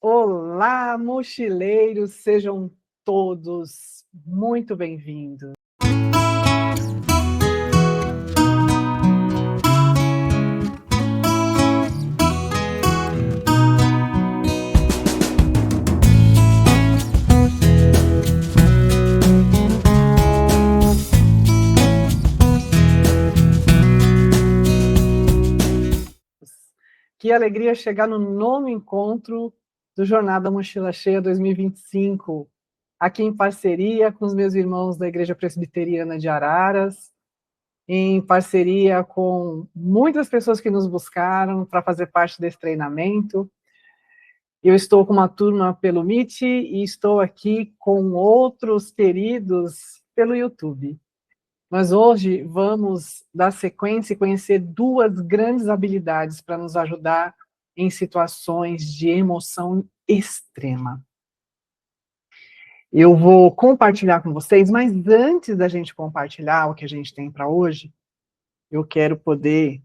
Olá, mochileiros, sejam todos muito bem-vindos. Que alegria chegar no 9º encontro do Jornada Mochila Cheia 2025, aqui em parceria com os meus irmãos da Igreja Presbiteriana de Araras, em parceria com muitas pessoas que nos buscaram para fazer parte desse treinamento. Eu estou com uma turma pelo Meet e estou aqui com outros queridos pelo YouTube. Mas hoje vamos dar sequência e conhecer duas grandes habilidades para nos ajudar em situações de emoção extrema. Eu vou compartilhar com vocês, mas antes da gente compartilhar o que a gente tem para hoje, eu quero poder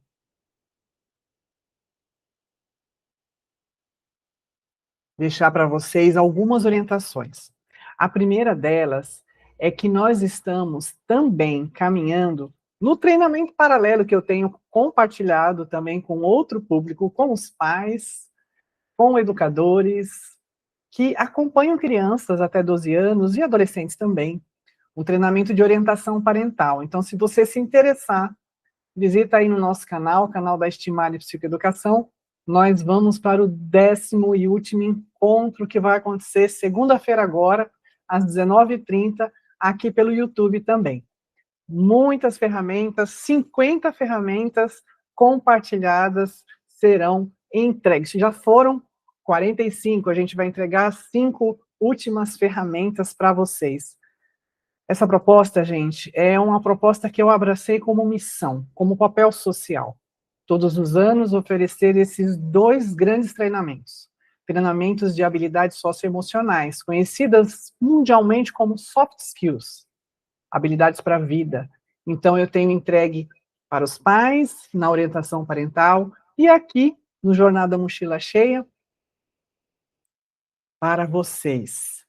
deixar para vocês algumas orientações. A primeira delas é que nós estamos também caminhando no treinamento paralelo que eu tenho compartilhado também com outro público, com os pais, com educadores, que acompanham crianças até 12 anos e adolescentes também, um treinamento de orientação parental. Então, se você se interessar, visita aí no nosso canal, o canal da Estimale Psicoeducação. Nós vamos para o 10º e último encontro que vai acontecer segunda-feira agora, às 19h30, aqui pelo YouTube também. Muitas ferramentas, 50 ferramentas compartilhadas serão entregues. Já foram 45, a gente vai entregar as 5 últimas ferramentas para vocês. Essa proposta, gente, é uma proposta que eu abracei como missão, como papel social. Todos os anos oferecer esses 2 grandes treinamentos. Treinamentos de habilidades socioemocionais, conhecidas mundialmente como soft skills. Habilidades para a vida. Então, eu tenho entregue para os pais, na orientação parental, e aqui, no Jornada Mochila Cheia, para vocês.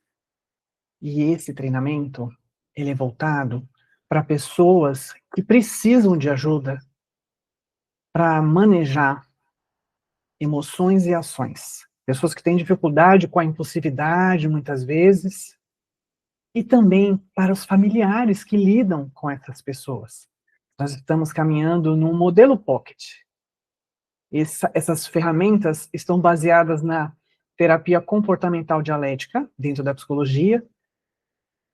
E esse treinamento, ele é voltado para pessoas que precisam de ajuda para manejar emoções e ações. Pessoas que têm dificuldade com a impulsividade, muitas vezes, e também para os familiares que lidam com essas pessoas. Nós estamos caminhando num modelo Pocket. Essas ferramentas estão baseadas na terapia comportamental dialética, dentro da psicologia,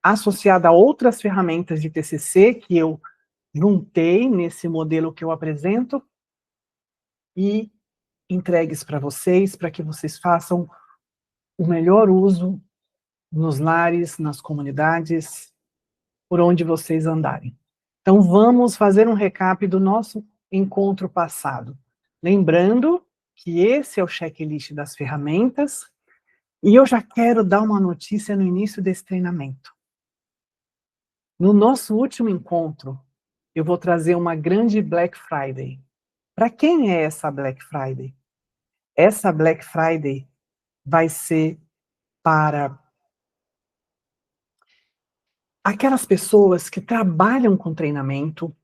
associada a outras ferramentas de TCC que eu juntei nesse modelo que eu apresento e entregues para vocês, para que vocês façam o melhor uso nos lares, nas comunidades, por onde vocês andarem. Então, vamos fazer um recap do nosso encontro passado. Lembrando que esse é o checklist das ferramentas, e eu já quero dar uma notícia no início desse treinamento. No nosso último encontro, eu vou trazer uma grande Black Friday. Para quem é essa Black Friday? Essa Black Friday vai ser para aquelas pessoas que trabalham com treinamento,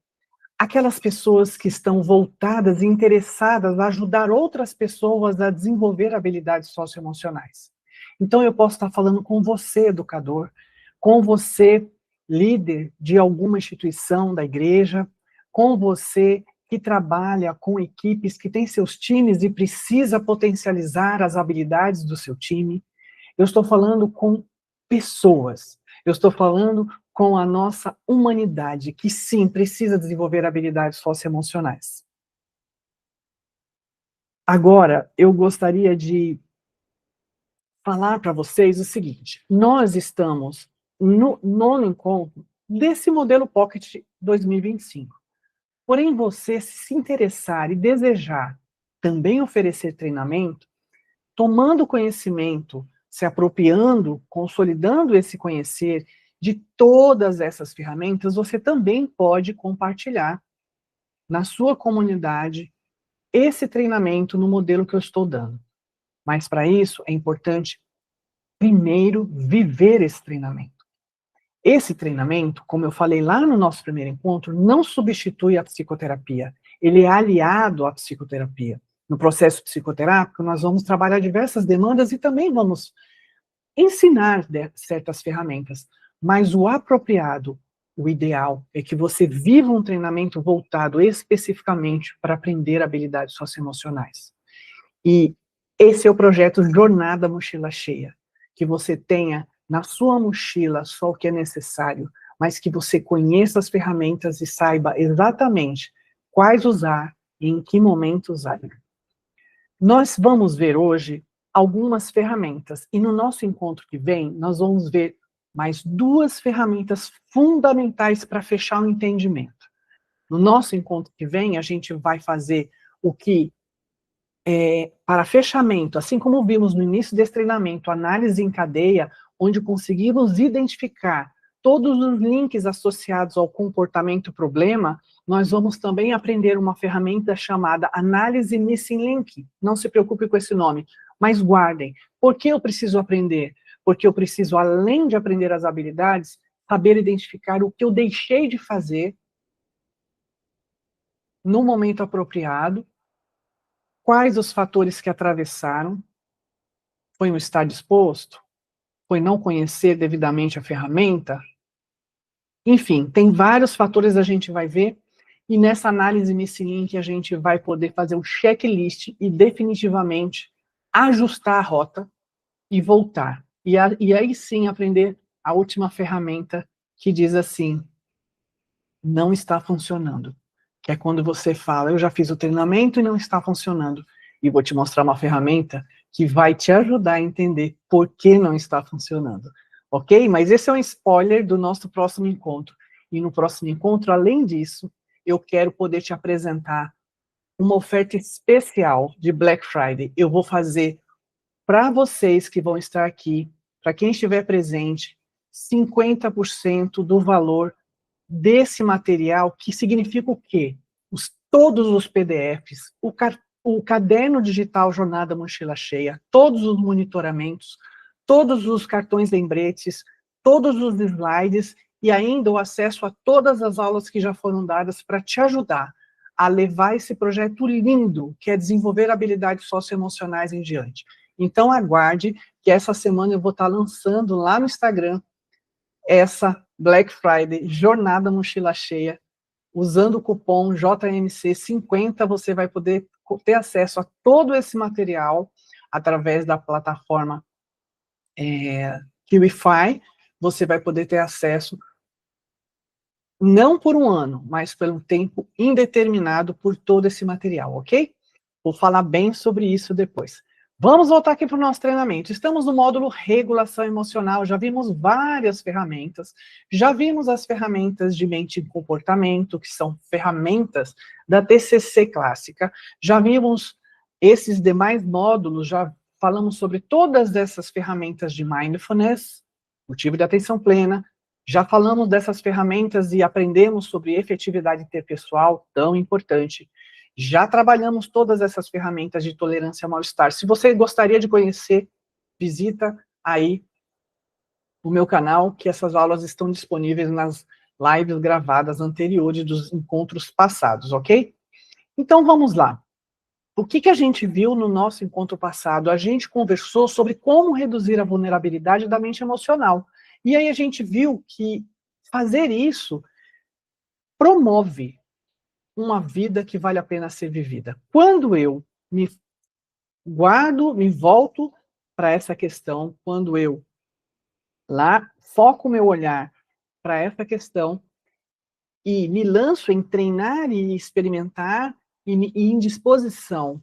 aquelas pessoas que estão voltadas e interessadas a ajudar outras pessoas a desenvolver habilidades socioemocionais. Então, eu posso estar falando com você, educador, com você, líder de alguma instituição da igreja, com você que trabalha com equipes, que tem seus times e precisa potencializar as habilidades do seu time. Eu estou falando com pessoas. Eu estou falando com a nossa humanidade, que sim, precisa desenvolver habilidades socioemocionais. Agora, eu gostaria de falar para vocês o seguinte: nós estamos no 9º encontro desse modelo Pocket 2025. Porém, você se interessar e desejar também oferecer treinamento, tomando conhecimento, se apropriando, consolidando esse conhecer de todas essas ferramentas, você também pode compartilhar na sua comunidade esse treinamento no modelo que eu estou dando. Mas para isso é importante, primeiro, viver esse treinamento. Esse treinamento, como eu falei lá no nosso primeiro encontro, não substitui a psicoterapia. Ele é aliado à psicoterapia. No processo psicoterápico, nós vamos trabalhar diversas demandas e também vamos ensinar certas ferramentas. Mas o apropriado, o ideal, é que você viva um treinamento voltado especificamente para aprender habilidades socioemocionais. E esse é o projeto Jornada Mochila Cheia, que você tenha na sua mochila só o que é necessário, mas que você conheça as ferramentas e saiba exatamente quais usar e em que momento usar. Nós vamos ver hoje algumas ferramentas, e no nosso encontro que vem, nós vamos ver mais 2 ferramentas fundamentais para fechar o entendimento. No nosso encontro que vem, a gente vai fazer o que para fechamento, assim como vimos no início desse treinamento, análise em cadeia, onde conseguimos identificar todos os links associados ao comportamento problema, nós vamos também aprender uma ferramenta chamada análise missing link. Não se preocupe com esse nome, mas guardem. Por que eu preciso aprender? Porque eu preciso, além de aprender as habilidades, saber identificar o que eu deixei de fazer no momento apropriado, quais os fatores que atravessaram, foi não estar disposto, foi não conhecer devidamente a ferramenta, enfim, tem vários fatores a gente vai ver, e nessa análise nesse link a gente vai poder fazer um checklist e definitivamente ajustar a rota e voltar. E aí sim aprender a última ferramenta que diz assim, não está funcionando. Que é quando você fala, eu já fiz o treinamento e não está funcionando. E vou te mostrar uma ferramenta que vai te ajudar a entender por que não está funcionando. Ok? Mas esse é um spoiler do nosso próximo encontro. E no próximo encontro, além disso, eu quero poder te apresentar uma oferta especial de Black Friday. Eu vou fazer para vocês que vão estar aqui, para quem estiver presente, 50% do valor desse material, que significa o quê? Todos os PDFs, o caderno digital Jornada Mochila Cheia, todos os monitoramentos, todos os cartões lembretes, todos os slides e ainda o acesso a todas as aulas que já foram dadas para te ajudar a levar esse projeto lindo, que é desenvolver habilidades socioemocionais em diante. Então aguarde que essa semana eu vou estar lançando lá no Instagram essa Black Friday, Jornada Mochila Cheia, usando o cupom JMC50, você vai poder ter acesso a todo esse material através da plataforma Kiwify, você vai poder ter acesso não por um ano, mas por um tempo indeterminado por todo esse material, ok? Vou falar bem sobre isso depois. Vamos voltar aqui para o nosso treinamento. Estamos no módulo regulação emocional, já vimos várias ferramentas, já vimos as ferramentas de mente e comportamento, que são ferramentas da TCC clássica, já vimos esses demais módulos, já falamos sobre todas essas ferramentas de mindfulness, motivo de atenção plena, já falamos dessas ferramentas e aprendemos sobre efetividade interpessoal, tão importante. Já trabalhamos todas essas ferramentas de tolerância ao mal-estar. Se você gostaria de conhecer, visita aí o meu canal, que essas aulas estão disponíveis nas lives gravadas anteriores dos encontros passados, ok? Então vamos lá. O que a gente viu no nosso encontro passado? A gente conversou sobre como reduzir a vulnerabilidade da mente emocional. E aí a gente viu que fazer isso promove uma vida que vale a pena ser vivida. Quando eu me guardo, me volto para essa questão, quando eu lá foco o meu olhar para essa questão e me lanço em treinar e experimentar e em disposição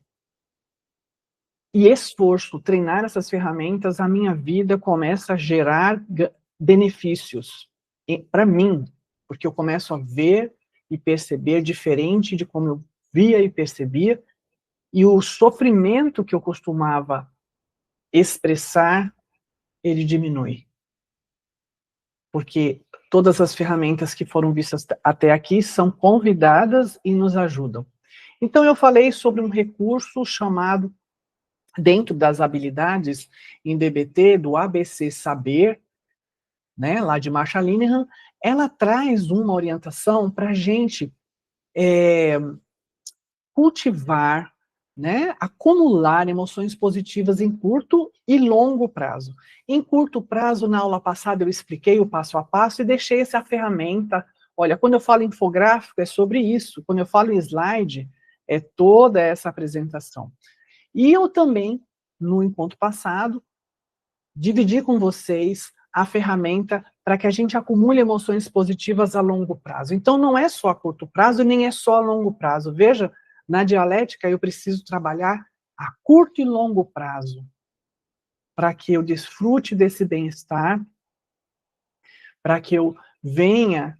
e esforço, treinar essas ferramentas, a minha vida começa a gerar benefícios para mim, porque eu começo a ver e perceber diferente de como eu via e percebia, e o sofrimento que eu costumava expressar, ele diminui. Porque todas as ferramentas que foram vistas até aqui são convidadas e nos ajudam. Então eu falei sobre um recurso chamado dentro das habilidades em DBT do ABC Saber, né, lá de Marsha Linehan, ela traz uma orientação para a gente cultivar, né, acumular emoções positivas em curto e longo prazo. Em curto prazo, na aula passada, eu expliquei o passo a passo e deixei essa ferramenta. Olha, quando eu falo infográfico, é sobre isso. Quando eu falo em slide, é toda essa apresentação. E eu também, no encontro passado, dividi com vocês a ferramenta para que a gente acumule emoções positivas a longo prazo. Então, não é só a curto prazo, nem é só a longo prazo. Veja, na dialética, eu preciso trabalhar a curto e longo prazo, para que eu desfrute desse bem-estar, para que eu venha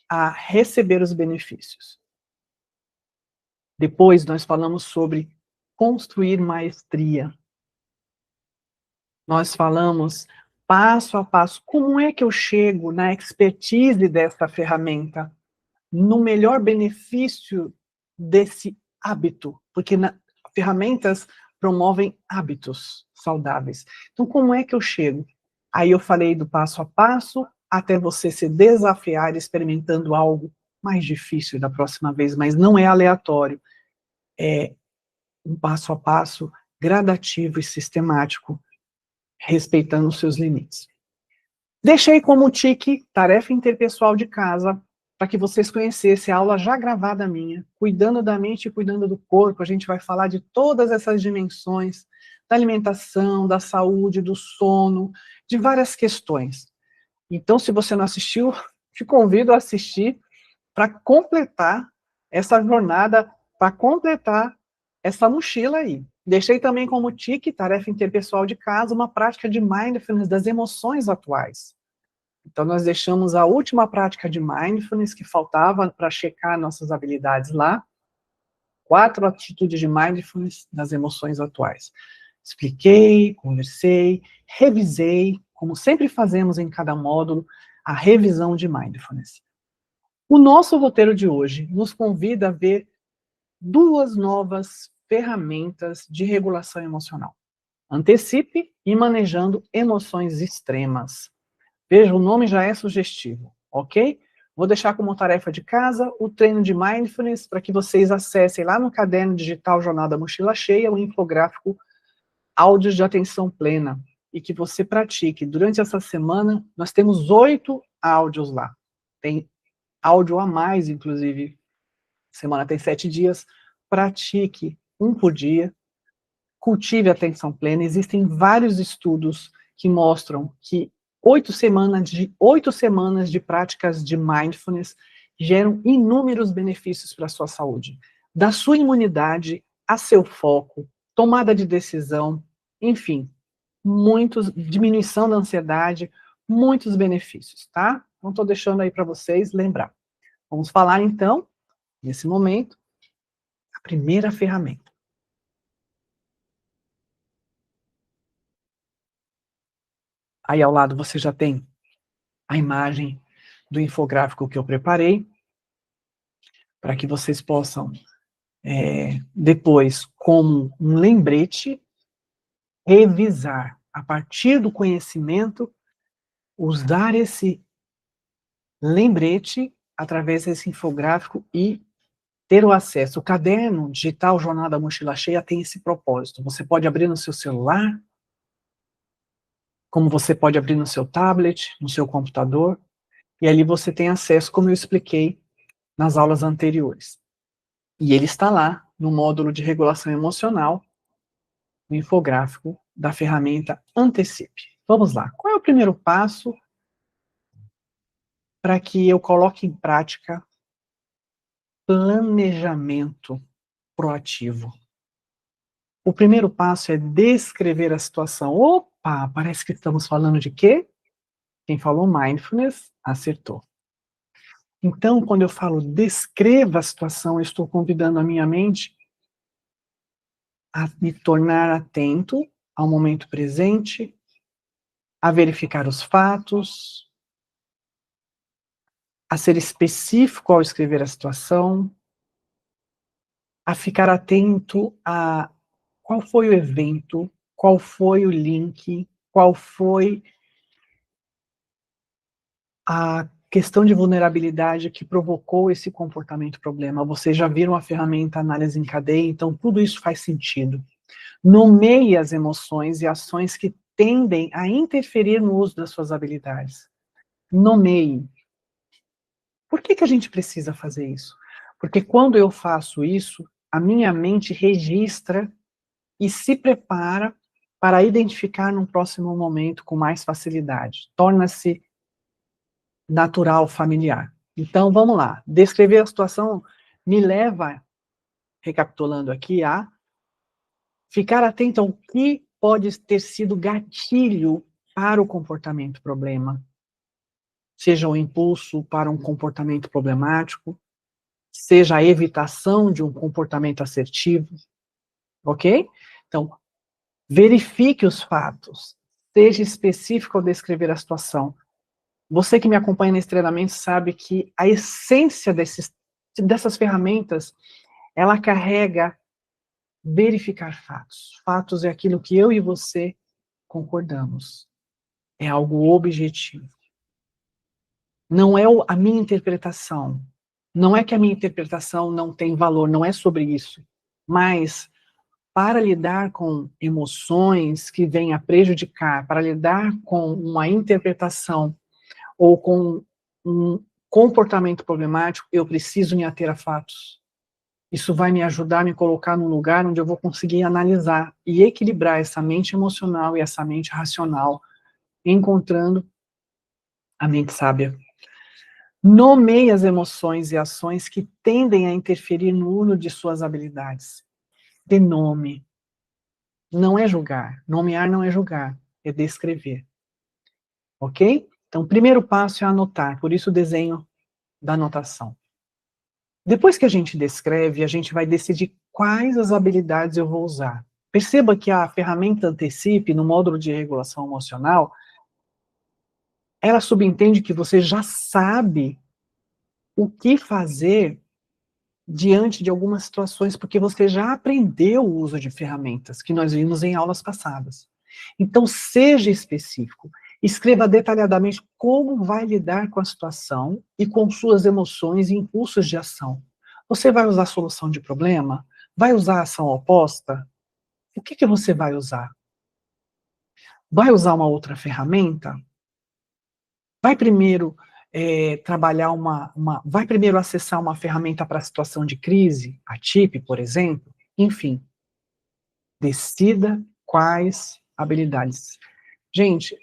a receber os benefícios. Depois, nós falamos sobre construir maestria. Nós falamos passo a passo, como é que eu chego na expertise dessa ferramenta, no melhor benefício desse hábito, porque ferramentas promovem hábitos saudáveis. Então, como é que eu chego? Aí eu falei do passo a passo, até você se desafiar experimentando algo mais difícil da próxima vez, mas não é aleatório, é um passo a passo gradativo e sistemático, respeitando os seus limites. Deixei como tique tarefa interpessoal de casa, para que vocês conhecessem a aula já gravada minha, cuidando da mente e cuidando do corpo. A gente vai falar de todas essas dimensões, da alimentação, da saúde, do sono, de várias questões. Então, se você não assistiu, te convido a assistir para completar essa jornada, para completar essa mochila aí. Deixei também como tique, tarefa interpessoal de casa, uma prática de mindfulness das emoções atuais. Então, nós deixamos a última prática de mindfulness que faltava para checar nossas habilidades lá. 4 atitudes de mindfulness das emoções atuais. Expliquei, conversei, revisei, como sempre fazemos em cada módulo, a revisão de mindfulness. O nosso roteiro de hoje nos convida a ver 2 novas ferramentas de regulação emocional. Antecipe e manejando emoções extremas. Veja, o nome já é sugestivo, ok? Vou deixar como tarefa de casa o treino de mindfulness para que vocês acessem lá no caderno digital Jornada Mochila Cheia o infográfico Áudios de Atenção Plena e que você pratique. Durante essa semana, nós temos 8 áudios lá. Tem áudio a mais, inclusive. A semana tem 7 dias. Pratique um por dia. Cultive a atenção plena. Existem vários estudos que mostram que 8 semanas de práticas de mindfulness geram inúmeros benefícios para a sua saúde. Da sua imunidade a seu foco, tomada de decisão, enfim, diminuição da ansiedade, muitos benefícios, tá? Então, estou deixando aí para vocês lembrar. Vamos falar, então, nesse momento, a primeira ferramenta. Aí ao lado você já tem a imagem do infográfico que eu preparei, para que vocês possam, depois, como um lembrete, revisar, a partir do conhecimento, usar esse lembrete através desse infográfico e ter o acesso. O caderno digital Jornada Mochila Cheia tem esse propósito. Você pode abrir no seu celular, como você pode abrir no seu tablet, no seu computador, e ali você tem acesso, como eu expliquei nas aulas anteriores. E ele está lá no módulo de regulação emocional, no infográfico da ferramenta Antecipe. Vamos lá. Qual é o primeiro passo para que eu coloque em prática planejamento proativo? O primeiro passo é descrever a situação. Opa, parece que estamos falando de quê? Quem falou mindfulness acertou. Então, quando eu falo descreva a situação, eu estou convidando a minha mente a me tornar atento ao momento presente, a verificar os fatos, a ser específico ao escrever a situação, a ficar atento a qual foi o evento, qual foi o link, qual foi a questão de vulnerabilidade que provocou esse comportamento problema. Vocês já viram a ferramenta análise em cadeia, então tudo isso faz sentido. Nomeie as emoções e ações que tendem a interferir no uso das suas habilidades. Nomeie. Por que a gente precisa fazer isso? Porque quando eu faço isso, a minha mente registra e se prepara para identificar num próximo momento com mais facilidade. Torna-se natural, familiar. Então, vamos lá. Descrever a situação me leva, recapitulando aqui, a ficar atento ao que pode ter sido gatilho para o comportamento problema. Seja o impulso para um comportamento problemático, seja a evitação de um comportamento assertivo, ok? Então, verifique os fatos, seja específico ao descrever a situação. Você que me acompanha nesse treinamento sabe que a essência dessas ferramentas, ela carrega verificar fatos. Fatos é aquilo que eu e você concordamos. É algo objetivo. Não é a minha interpretação. Não é que a minha interpretação não tem valor, não é sobre isso. Mas, para lidar com emoções que vêm a prejudicar, para lidar com uma interpretação ou com um comportamento problemático, eu preciso me ater a fatos. Isso vai me ajudar a me colocar num lugar onde eu vou conseguir analisar e equilibrar essa mente emocional e essa mente racional, encontrando a mente sábia. Nomeie as emoções e ações que tendem a interferir no uso de suas habilidades. Dê nome. Não é julgar. Nomear não é julgar, é descrever. Ok? Então, o primeiro passo é anotar, por isso o desenho da anotação. Depois que a gente descreve, a gente vai decidir quais as habilidades eu vou usar. Perceba que a ferramenta Antecipe, no módulo de regulação emocional, ela subentende que você já sabe o que fazer diante de algumas situações, porque você já aprendeu o uso de ferramentas, que nós vimos em aulas passadas. Então, seja específico. Escreva detalhadamente como vai lidar com a situação e com suas emoções e impulsos de ação. Você vai usar solução de problema? Vai usar ação oposta? O que você vai usar? Vai usar uma outra ferramenta? Vai primeiro trabalhar vai primeiro acessar uma ferramenta para a situação de crise, a TIP, por exemplo? Enfim, decida quais habilidades. Gente,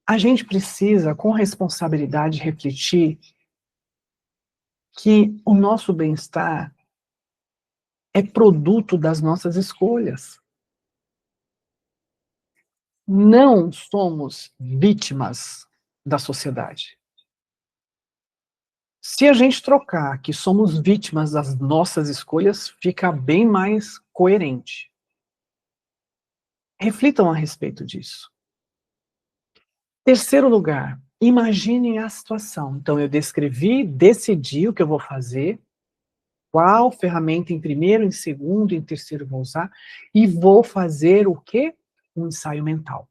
a gente precisa, com responsabilidade, refletir que o nosso bem-estar é produto das nossas escolhas. Não somos vítimas da sociedade. Se a gente trocar que somos vítimas das nossas escolhas, fica bem mais coerente. Reflitam a respeito disso. Terceiro lugar, imaginem a situação. Então, eu descrevi, decidi o que eu vou fazer, qual ferramenta em primeiro, em segundo, em terceiro vou usar, e vou fazer o quê? Um ensaio mental.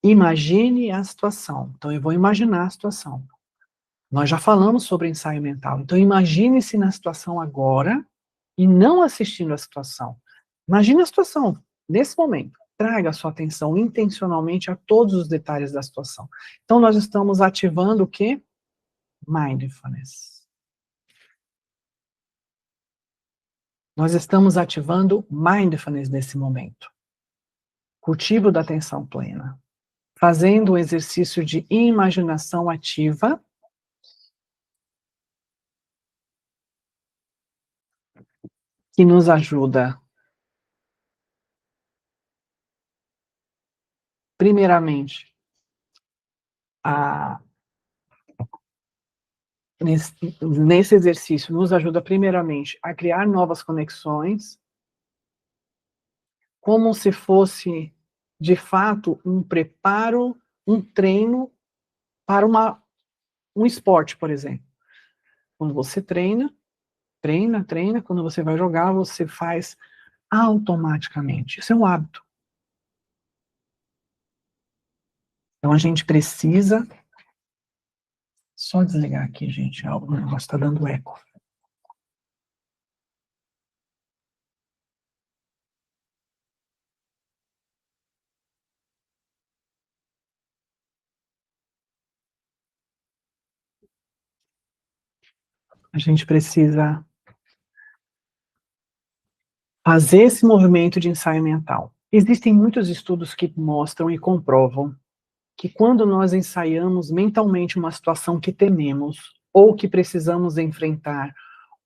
Imagine a situação. Então, eu vou imaginar a situação. Nós já falamos sobre ensaio mental. Então, imagine-se na situação agora e não assistindo a situação. Imagine a situação, nesse momento. Traga a sua atenção intencionalmente a todos os detalhes da situação. Então, nós estamos ativando o quê? Mindfulness. Nós estamos ativando mindfulness nesse momento. Cultivo da atenção plena. Fazendo um exercício de imaginação ativa, que nos ajuda, primeiramente, nesse exercício, nos ajuda primeiramente a criar novas conexões, como se fosse, de fato, um preparo, um treino para um esporte, por exemplo. Quando você treina, quando você vai jogar, você faz automaticamente. Isso é um hábito. Então a gente precisa... Só desligar aqui, gente, o negócio está dando eco. A gente precisa fazer esse movimento de ensaio mental. Existem muitos estudos que mostram e comprovam que quando nós ensaiamos mentalmente uma situação que tememos, ou que precisamos enfrentar,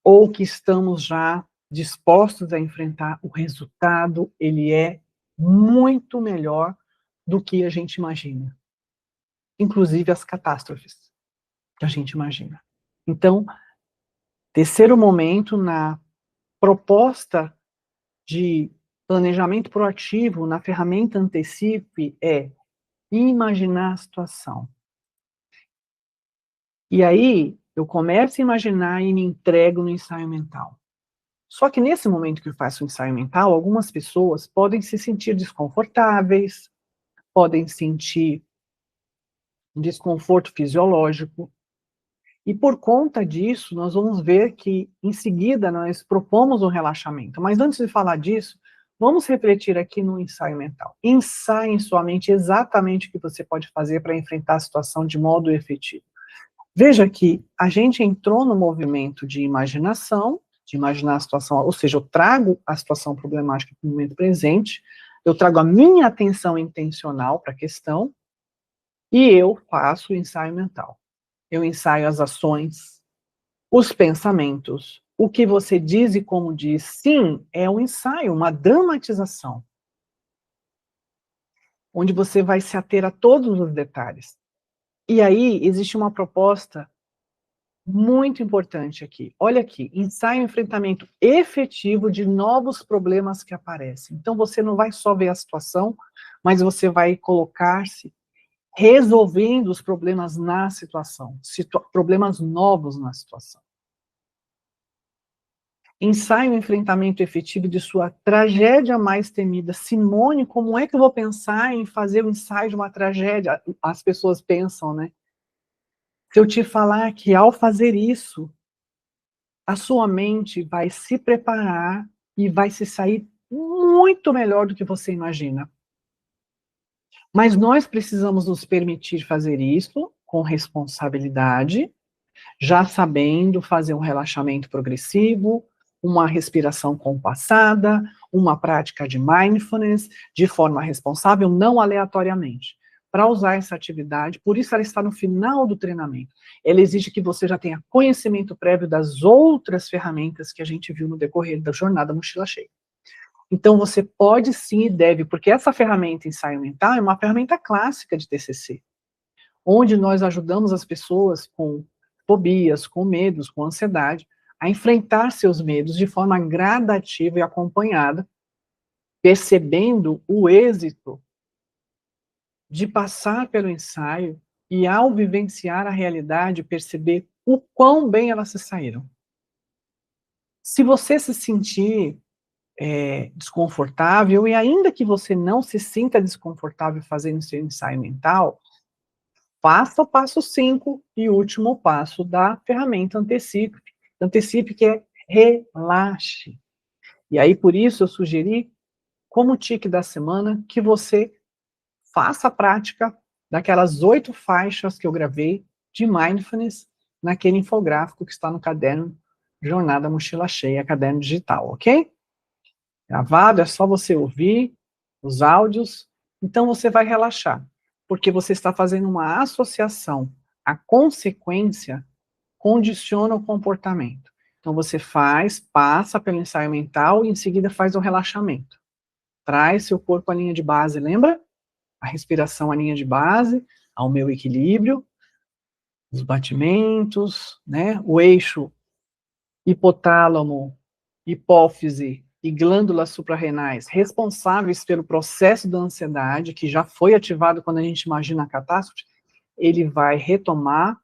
ou que estamos já dispostos a enfrentar, o resultado, ele é muito melhor do que a gente imagina. Inclusive as catástrofes que a gente imagina. Então, terceiro momento na proposta de planejamento proativo na ferramenta Antecipe é imaginar a situação. E aí, eu começo a imaginar e me entrego no ensaio mental. Só que nesse momento que eu faço o ensaio mental, algumas pessoas podem se sentir desconfortáveis, podem sentir um desconforto fisiológico, e por conta disso, nós vamos ver que, em seguida, nós propomos um relaxamento. Mas antes de falar disso, vamos refletir aqui no ensaio mental. Ensaie em sua mente exatamente o que você pode fazer para enfrentar a situação de modo efetivo. Veja que a gente entrou no movimento de imaginação, de imaginar a situação, ou seja, eu trago a situação problemática para o momento presente, eu trago a minha atenção intencional para a questão, e eu faço o ensaio mental. Eu ensaio as ações, os pensamentos, o que você diz e como diz. Sim, é um ensaio, uma dramatização, onde você vai se ater a todos os detalhes. E aí, existe uma proposta muito importante aqui. Olha aqui, ensaio e enfrentamento efetivo de novos problemas que aparecem. Então, você não vai só ver a situação, mas você vai colocar-se resolvendo os problemas na situação, problemas novos na situação. Ensaio e enfrentamento efetivo de sua tragédia mais temida. Simone, como é que eu vou pensar em fazer o ensaio de uma tragédia? As pessoas pensam, né? Se eu te falar que ao fazer isso, a sua mente vai se preparar e vai se sair muito melhor do que você imagina. Mas nós precisamos nos permitir fazer isso com responsabilidade, já sabendo fazer um relaxamento progressivo, uma respiração compassada, uma prática de mindfulness, de forma responsável, não aleatoriamente. Para usar essa atividade, por isso ela está no final do treinamento. Ela exige que você já tenha conhecimento prévio das outras ferramentas que a gente viu no decorrer da jornada Mochila Cheia. Então você pode sim e deve, porque essa ferramenta ensaio mental é uma ferramenta clássica de TCC, onde nós ajudamos as pessoas com fobias, com medos, com ansiedade, a enfrentar seus medos de forma gradativa e acompanhada, percebendo o êxito de passar pelo ensaio e, ao vivenciar a realidade, perceber o quão bem elas se saíram. Se você se sentir desconfortável, e ainda que você não se sinta desconfortável fazendo seu ensaio mental, faça o passo 5 e último passo da ferramenta Antecipe. Antecipe, que é relaxe. E aí, por isso, eu sugeri, como tique da semana, que você faça a prática daquelas 8 faixas que eu gravei de mindfulness naquele infográfico que está no caderno Jornada Mochila Cheia, caderno digital, ok? Gravado, é só você ouvir os áudios, então você vai relaxar, porque você está fazendo uma associação. A consequência condiciona o comportamento. Então você faz, passa pelo ensaio mental e em seguida faz o relaxamento. Traz seu corpo à linha de base, lembra? A respiração à linha de base, ao meu equilíbrio, os batimentos, né? O eixo hipotálamo, hipófise e glândulas suprarrenais responsáveis pelo processo da ansiedade, que já foi ativado quando a gente imagina a catástrofe, ele vai retomar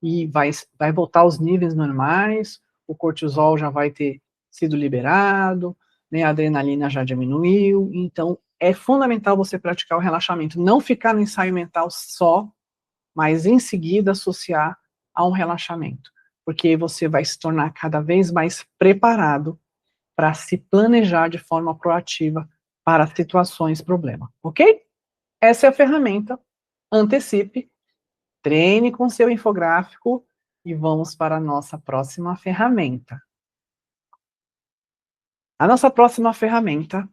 e vai voltar aos níveis normais, o cortisol já vai ter sido liberado, né, a adrenalina já diminuiu, então é fundamental você praticar o relaxamento, não ficar no ensaio mental só, mas em seguida associar a um relaxamento, porque você vai se tornar cada vez mais preparado para se planejar de forma proativa para situações problema, ok? Essa é a ferramenta, antecipe, treine com seu infográfico e vamos para a nossa próxima ferramenta. A nossa próxima ferramenta,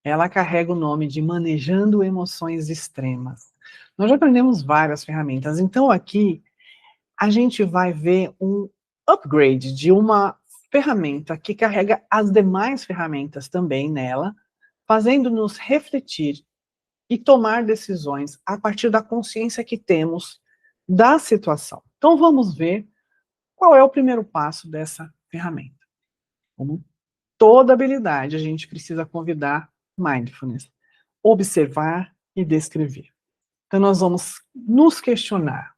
ela carrega o nome de Manejando Emoções Extremas. Nós já aprendemos várias ferramentas, então aqui a gente vai ver um upgrade de uma ferramenta que carrega as demais ferramentas também nela, fazendo-nos refletir e tomar decisões a partir da consciência que temos da situação. Então vamos ver qual é o primeiro passo dessa ferramenta. Como toda habilidade, a gente precisa convidar mindfulness, observar e descrever. Então nós vamos nos questionar.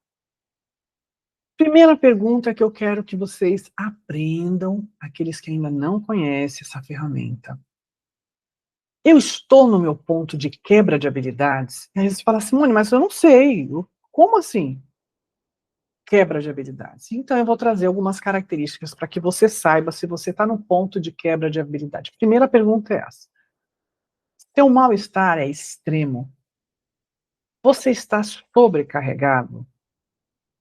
Primeira pergunta que eu quero que vocês aprendam, aqueles que ainda não conhecem essa ferramenta. Eu estou no meu ponto de quebra de habilidades? E aí você fala, Simone, mas eu não sei. Como assim? Quebra de habilidades. Então eu vou trazer algumas características para que você saiba se você está no ponto de quebra de habilidade. Primeira pergunta é essa. Seu mal-estar é extremo? Você está sobrecarregado?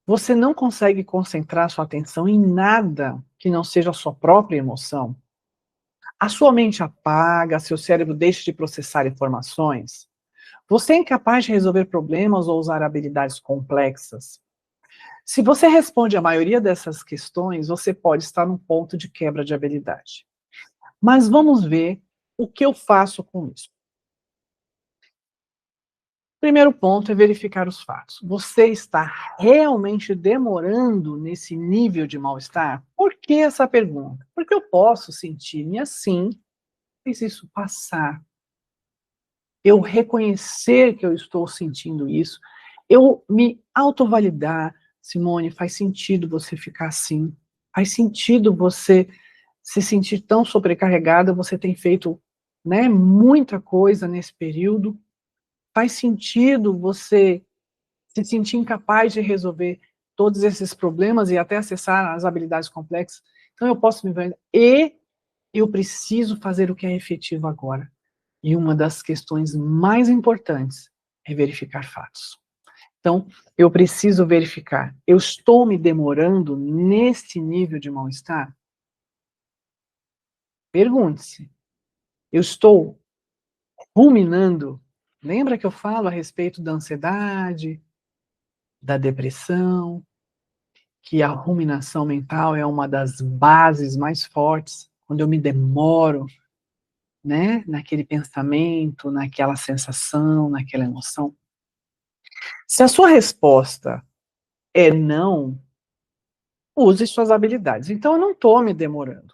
Você não consegue concentrar sua atenção em nada que não seja a sua própria emoção? A sua mente apaga, seu cérebro deixa de processar informações? Você é incapaz de resolver problemas ou usar habilidades complexas? Se você responde a maioria dessas questões, você pode estar num ponto de quebra de habilidade. Mas vamos ver o que eu faço com isso. Primeiro ponto é verificar os fatos. Você está realmente demorando nesse nível de mal-estar? Por que essa pergunta? Porque eu posso sentir-me assim, mas isso passar. Eu reconhecer que eu estou sentindo isso, eu me autovalidar. Simone, faz sentido você ficar assim. Faz sentido você se sentir tão sobrecarregada, você tem feito, né, muita coisa nesse período. Faz sentido você se sentir incapaz de resolver todos esses problemas e até acessar as habilidades complexas. Então eu posso me ver e eu preciso fazer o que é efetivo agora. E uma das questões mais importantes é verificar fatos. Então, eu preciso verificar, eu estou me demorando nesse nível de mal-estar? Pergunte-se, eu estou ruminando? Lembra que eu falo a respeito da ansiedade, da depressão, que a ruminação mental é uma das bases mais fortes, quando eu me demoro, né, naquele pensamento, naquela sensação, naquela emoção. Se a sua resposta é não, use suas habilidades. Então eu não estou me demorando.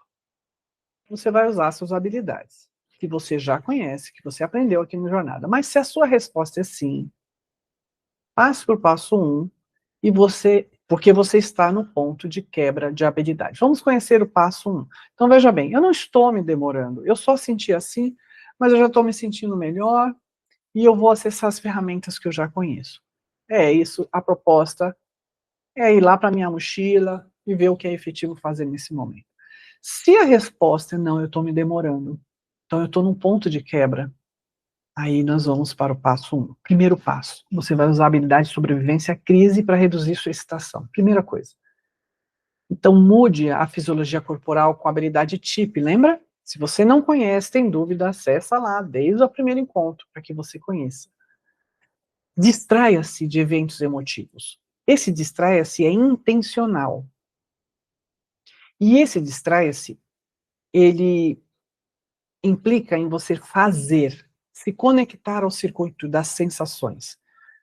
Você vai usar suas habilidades, que você já conhece, que você aprendeu aqui no Jornada. Mas se a sua resposta é sim, passe por passo 1, e você, porque você está no ponto de quebra de habilidade. Vamos conhecer o passo 1. Então veja bem, eu não estou me demorando, eu só senti assim, mas eu já estou me sentindo melhor, e eu vou acessar as ferramentas que eu já conheço. É isso, a proposta é ir lá para minha mochila e ver o que é efetivo fazer nesse momento. Se a resposta é não, eu estou me demorando, então eu estou num ponto de quebra, aí nós vamos para o passo 1. Primeiro passo, você vai usar a habilidade de sobrevivência à crise para reduzir sua excitação. Primeira coisa. Então mude a fisiologia corporal com a habilidade TIP, lembra? Se você não conhece, tem dúvida, acessa lá, desde o primeiro encontro, para que você conheça. Distraia-se de eventos emotivos. Esse distraia-se é intencional. E esse distraia-se, ele implica em você fazer, se conectar ao circuito das sensações.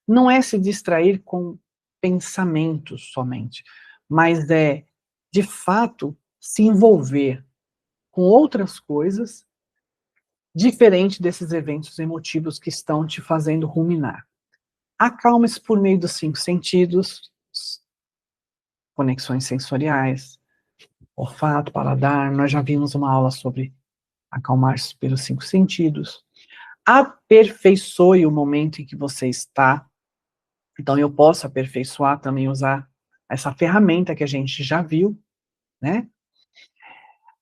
Não é se distrair com pensamentos somente, mas é, de fato, se envolver com outras coisas, diferente desses eventos emotivos que estão te fazendo ruminar. Acalme-se por meio dos 5 sentidos, conexões sensoriais, olfato, paladar, nós já vimos uma aula sobre acalmar-se pelos 5 sentidos, aperfeiçoe o momento em que você está. Então eu posso aperfeiçoar também, usar essa ferramenta que a gente já viu, né?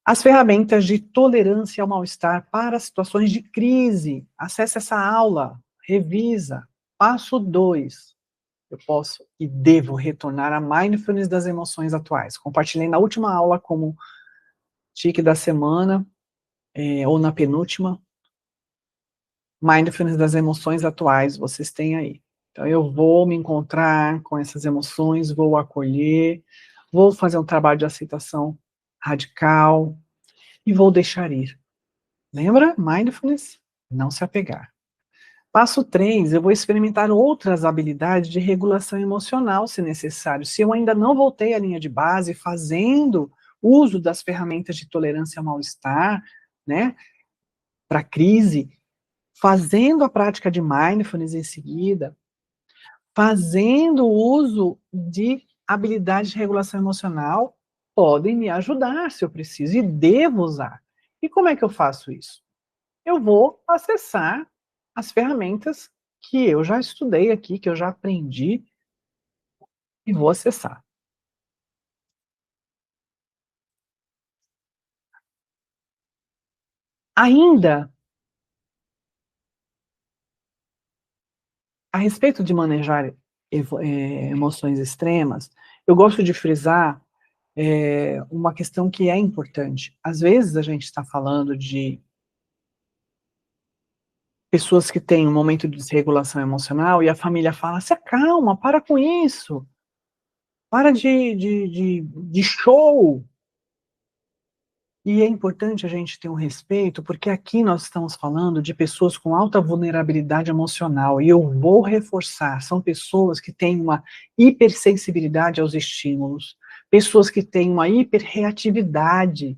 As ferramentas de tolerância ao mal-estar para situações de crise. Acesse essa aula, revisa. Passo 2. Eu posso e devo retornar à mindfulness das emoções atuais. Compartilhei na última aula como tique da semana, ou na penúltima, mindfulness das emoções atuais, vocês têm aí. Então eu vou me encontrar com essas emoções, vou acolher, vou fazer um trabalho de aceitação radical e vou deixar ir. Lembra? Mindfulness, não se apegar. Passo 3, eu vou experimentar outras habilidades de regulação emocional, se necessário. Se eu ainda não voltei à linha de base, fazendo uso das ferramentas de tolerância ao mal-estar, né, para crise, fazendo a prática de mindfulness em seguida, fazendo uso de habilidades de regulação emocional, podem me ajudar se eu preciso, e devo usar. E como é que eu faço isso? Eu vou acessar as ferramentas que eu já estudei aqui, que eu já aprendi, e vou acessar. Ainda, a respeito de manejar emoções extremas, eu gosto de frisar uma questão que é importante. Às vezes a gente está falando de pessoas que têm um momento de desregulação emocional e a família fala, se acalma, para com isso, para de show. E é importante a gente ter um respeito, porque aqui nós estamos falando de pessoas com alta vulnerabilidade emocional, e eu vou reforçar, são pessoas que têm uma hipersensibilidade aos estímulos, pessoas que têm uma hiperreatividade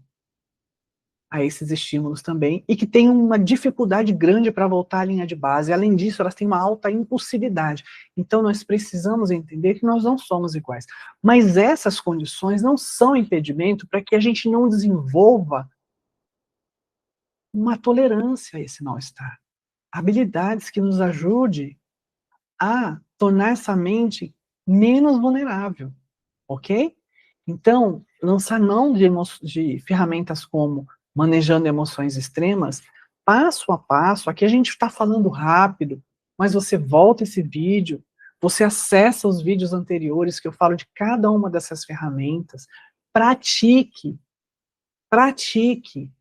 a esses estímulos também, e que têm uma dificuldade grande para voltar à linha de base. Além disso, elas têm uma alta impulsividade. Então, nós precisamos entender que nós não somos iguais. Mas essas condições não são impedimento para que a gente não desenvolva uma tolerância a esse mal-estar. Habilidades que nos ajude a tornar essa mente menos vulnerável, ok? Então, lançar mão de ferramentas como manejando emoções extremas, passo a passo. Aqui a gente está falando rápido, mas você volta esse vídeo, você acessa os vídeos anteriores que eu falo de cada uma dessas ferramentas, pratique, pratique,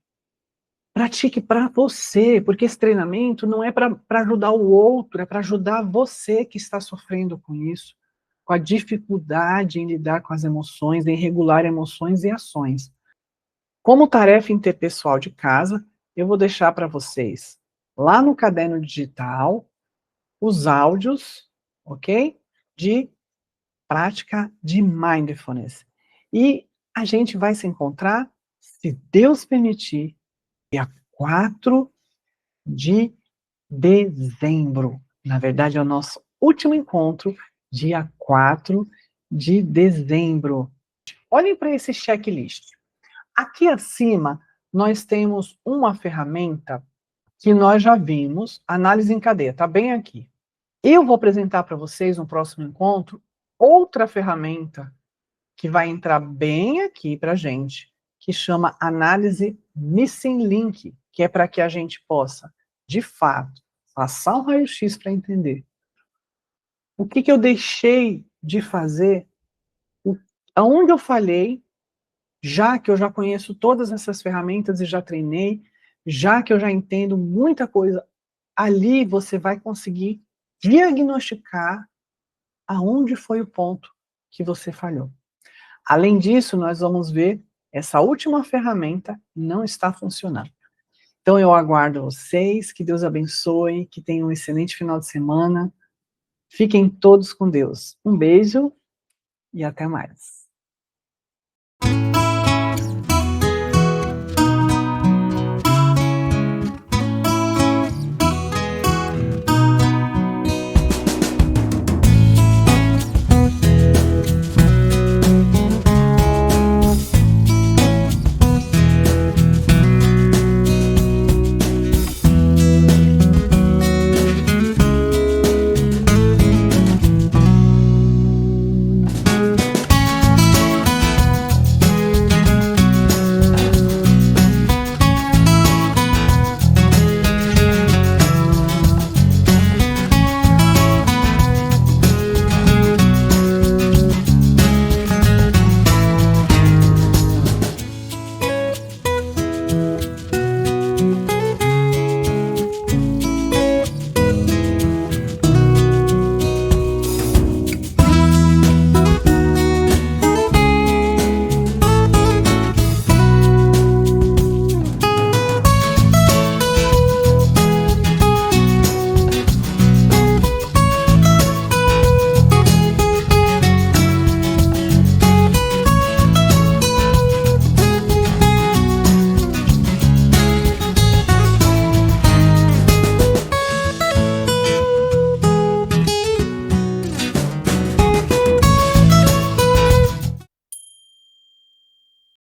pratique para você, porque esse treinamento não é para ajudar o outro, é para ajudar você que está sofrendo com isso, com a dificuldade em lidar com as emoções, em regular emoções e ações. Como tarefa interpessoal de casa, eu vou deixar para vocês, lá no caderno digital, os áudios, ok? De prática de mindfulness. E a gente vai se encontrar, se Deus permitir, dia 4 de dezembro. Na verdade, é o nosso último encontro, dia 4 de dezembro. Olhem para esse checklist. Aqui acima, nós temos uma ferramenta que nós já vimos, análise em cadeia, está bem aqui. Eu vou apresentar para vocês no próximo encontro outra ferramenta que vai entrar bem aqui para a gente, que chama análise missing link, que é para que a gente possa, de fato, passar um raio-x para entender o que eu deixei de fazer, aonde eu falhei, já que eu já conheço todas essas ferramentas e já treinei, já que eu já entendo muita coisa, ali você vai conseguir diagnosticar aonde foi o ponto que você falhou. Além disso, nós vamos ver essa última ferramenta não está funcionando. Então eu aguardo vocês, que Deus abençoe, que tenham um excelente final de semana. Fiquem todos com Deus. Um beijo e até mais.